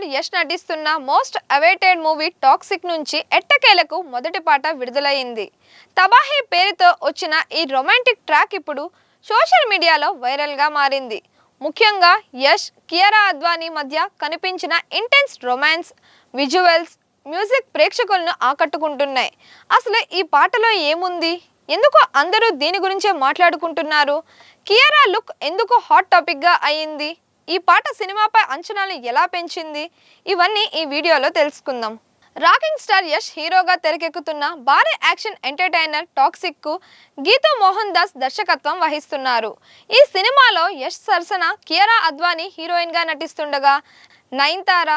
Star Yash నటిస్తున్న most awaited movie toxic నుంచి ఎట్టకేలకు మొదటి పాట విడుదలైంది. తబాహి పేరుతో వచ్చిన ఈ రొమాంటిక్ ట్రాక్ ఇప్పుడు సోషల్ మీడియాలో వైరల్ గా మారింది. ముఖ్యంగా యష్, కియారా అద్వానీ మధ్య కనిపించిన ఇంటెన్స్ రొమాన్స్, విజువల్స్, మ్యూజిక్ ప్రేక్షకులను ఆకట్టుకుంటున్నాయి. అసలు ఈ పాటలో ఏముంది? ఎందుకు అందరూ దీని గురించే మాట్లాడుకుంటున్నారు? కియారా లుక్ ఎందుకు హాట్ టాపిక్ గా అయింది? ఈ పాట సినిమాపై అంచనాలు ఎలా పెంచింది? ఇవన్నీ ఈ వీడియోలో తెలుసుకుందాం. రాకింగ్ స్టార్ యష్ హీరోగా తెరకెక్కుతున్న భారీ యాక్షన్ ఎంటర్టైనర్ టాక్సిక్ కు గీతూ మోహన్ దాస్ దర్శకత్వం వహిస్తున్నారు. ఈ సినిమాలో యష్ సరసన కియారా అద్వానీ హీరోయిన్ గా నటిస్తుండగా నయనతార,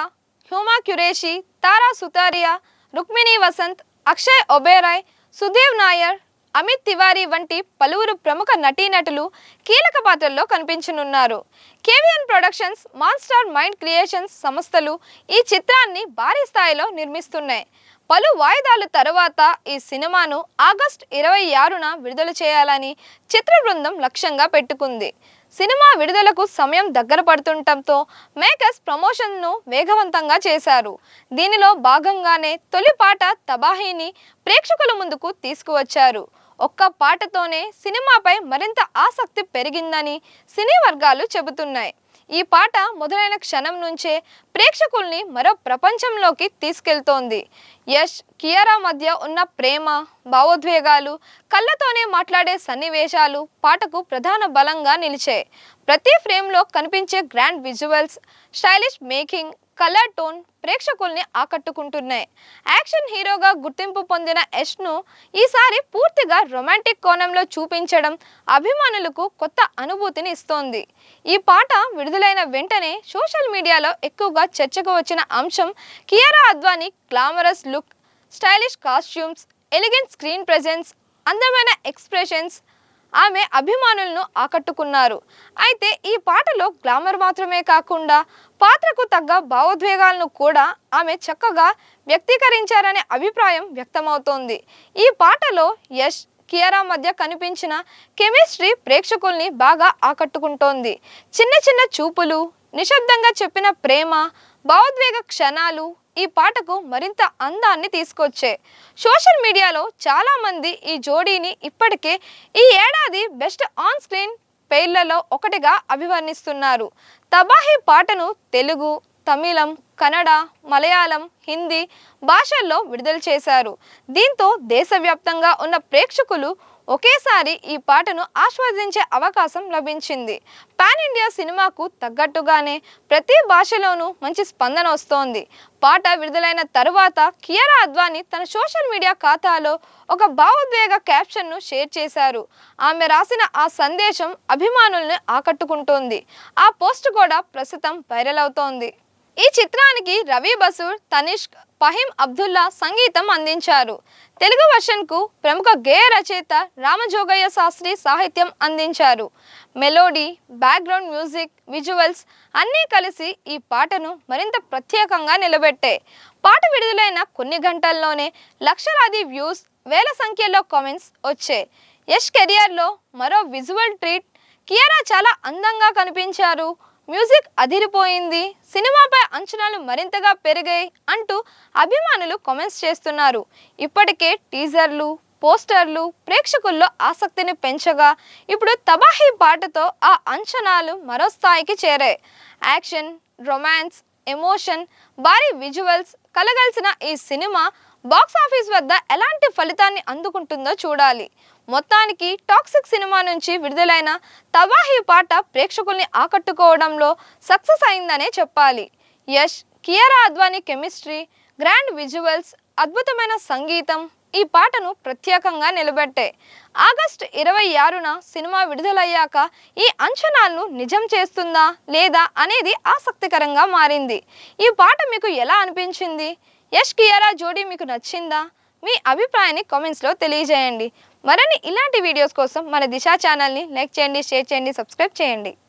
హ్యూమా క్యురేషి, తారా సుతారియా, రుక్మిణి వసంత్, అక్షయ్ ఒబేరాయ్, సుదేవ్ నాయర్, అమిత్ తివారీ వంటి పలువురు ప్రముఖ నటీనటులు కీలక పాత్రల్లో కనిపించనున్నారు. KVN Productions, Monster Mind Creations సంస్థలు ఈ చిత్రాన్ని భారీ స్థాయిలో నిర్మిస్తున్నాయి. పలు వాయిదాల తరువాత ఈ సినిమాను ఆగస్టు 26న విడుదల చేయాలని చిత్ర బృందం లక్ష్యంగా పెట్టుకుంది. సినిమా విడుదలకు సమయం దగ్గర పడుతుండటంతో మేకర్స్ ప్రమోషన్ను వేగవంతంగా చేశారు. దీనిలో భాగంగానే తొలి పాట తబాహీని ప్రేక్షకుల ముందుకు తీసుకువచ్చారు. ఒక్క పాటతోనే సినిమాపై మరింత ఆసక్తి పెరిగిందని సినీ వర్గాలు చెబుతున్నాయి. ఈ పాట మొదలైన క్షణం నుంచే ప్రేక్షకుల్ని మరో ప్రపంచంలోకి తీసుకెళ్తోంది. యష్, కియారా మధ్య ఉన్న ప్రేమ, భావోద్వేగాలు, కళ్ళతోనే మాట్లాడే సన్నివేశాలు పాటకు ప్రధాన బలంగా నిలిచాయి. ప్రతి ఫ్రేమ్లో కనిపించే grand visuals, stylish making, colour tone ప్రేక్షకుల్ని ఆకట్టుకుంటున్నాయి. యాక్షన్ హీరోగా గుర్తింపు పొందిన యష్ను ఈసారి పూర్తిగా రొమాంటిక్ కోణంలో చూపించడం అభిమానులకు కొత్త అనుభూతిని ఇస్తోంది. ఈ పాట విడుదలైన వెంటనే సోషల్ మీడియాలో ఎక్కువగా చర్చకు వచ్చిన అంశం Kiara Advani glamorous look, stylish costumes, elegant screen presence, అందమైన ఎక్స్ప్రెషన్స్ ఆమె అభిమానులను ఆకట్టుకున్నారు. అయితే ఈ పాటలో గ్లామర్ మాత్రమే కాకుండా పాత్రకు తగ్గ భావోద్వేగాలను కూడా ఆమె చక్కగా వ్యక్తీకరించారనే అభిప్రాయం వ్యక్తమవుతోంది. ఈ పాటలో యష్, కియారా మధ్య కనిపించిన కెమిస్ట్రీ ప్రేక్షకుల్ని బాగా ఆకట్టుకుంటోంది. చిన్న చిన్న చూపులు, నిశ్శబ్దంగా చెప్పిన ప్రేమ, భావోద్వేగ క్షణాలు ఈ పాటకు మరింత అందాన్ని తీసుకొచ్చాయి. సోషల్ మీడియాలో చాలా మంది ఈ జోడీని ఇప్పటికే ఈ ఏడాది బెస్ట్ ఆన్ స్క్రీన్ పెయిర్లలో ఒకటిగా అభివర్ణిస్తున్నారు. తబాహి పాటను తెలుగు, తమిళం, కన్నడ, మలయాళం, హిందీ భాషల్లో విడుదల చేశారు. దీంతో దేశవ్యాప్తంగా ఉన్న ప్రేక్షకులు ఒకేసారి ఈ పాటను ఆస్వాదించే అవకాశం లభించింది. పాన్ ఇండియా సినిమాకు తగ్గట్టుగానే ప్రతి భాషలోనూ మంచి స్పందన వస్తోంది. పాట విడుదలైన తరువాత కియారా అద్వానీ తన సోషల్ మీడియా ఖాతాలో ఒక భావోద్వేగ క్యాప్షన్ను షేర్ చేశారు. ఆమె రాసిన ఆ సందేశం అభిమానుల్ని ఆకట్టుకుంటోంది. ఆ పోస్ట్ కూడా ప్రస్తుతం వైరల్ అవుతోంది. ఈ చిత్రానికి రవి బసూర్, తనిష్క్, ఫహీమ్ అబ్దుల్లా సంగీతం అందించారు. తెలుగు వర్షన్కు ప్రముఖ గేయ రచయిత రామజోగయ్య శాస్త్రి సాహిత్యం అందించారు. మెలోడీ, బ్యాక్గ్రౌండ్ మ్యూజిక్, విజువల్స్ అన్నీ కలిసి ఈ పాటను మరింత ప్రత్యేకంగా నిలబెట్టాయి. పాట విడుదలైన కొన్ని గంటల్లోనే లక్షలాది వ్యూస్, వేల సంఖ్యలో కామెంట్స్ వచ్చాయి. యష్ కెరియర్లో మరో విజువల్ ట్రీట్. కియారా చాలా అందంగా కనిపించారు, మ్యూజిక్ అదిరిపోయింది, సినిమాపై అంచనాలు మరింతగా పెరిగాయి అంటూ అభిమానులు కామెంట్స్ చేస్తున్నారు. ఇప్పటికే టీజర్లు, పోస్టర్లు ప్రేక్షకుల్లో ఆసక్తిని పెంచగా ఇప్పుడు తబాహి పాటతో ఆ అంచనాలు మరో స్థాయికి చేరాయి. యాక్షన్, రొమాన్స్, ఎమోషన్, భారీ విజువల్స్ కలగలిసిన ఈ సినిమా బాక్సాఫీస్ వద్ద ఎలాంటి ఫలితాన్ని అందుకుంటుందో చూడాలి. మొత్తానికి టాక్సిక్ సినిమా నుంచి విడుదలైన తబాహి పాట ప్రేక్షకుల్ని ఆకట్టుకోవడంలో సక్సెస్ అయిందనే చెప్పాలి. Yash, Kiara Advani chemistry, grand visuals, అద్భుతమైన సంగీతం ఈ పాటను ప్రత్యేకంగా నిలబెట్టాయి. ఆగస్టు 26న సినిమా విడుదలయ్యాక ఈ అంచనాలను నిజం చేస్తుందా లేదా అనేది ఆసక్తికరంగా మారింది. ఈ పాట మీకు ఎలా అనిపించింది? యష్, కియారా జోడీ మీకు నచ్చిందా? మీ అభిప్రాయాన్ని కామెంట్స్లో తెలియజేయండి. మరిన్ని ఇలాంటి వీడియోస్ కోసం మన దిశ ఛానల్ని లైక్ చేయండి, షేర్ చేయండి, సబ్స్క్రైబ్ చేయండి.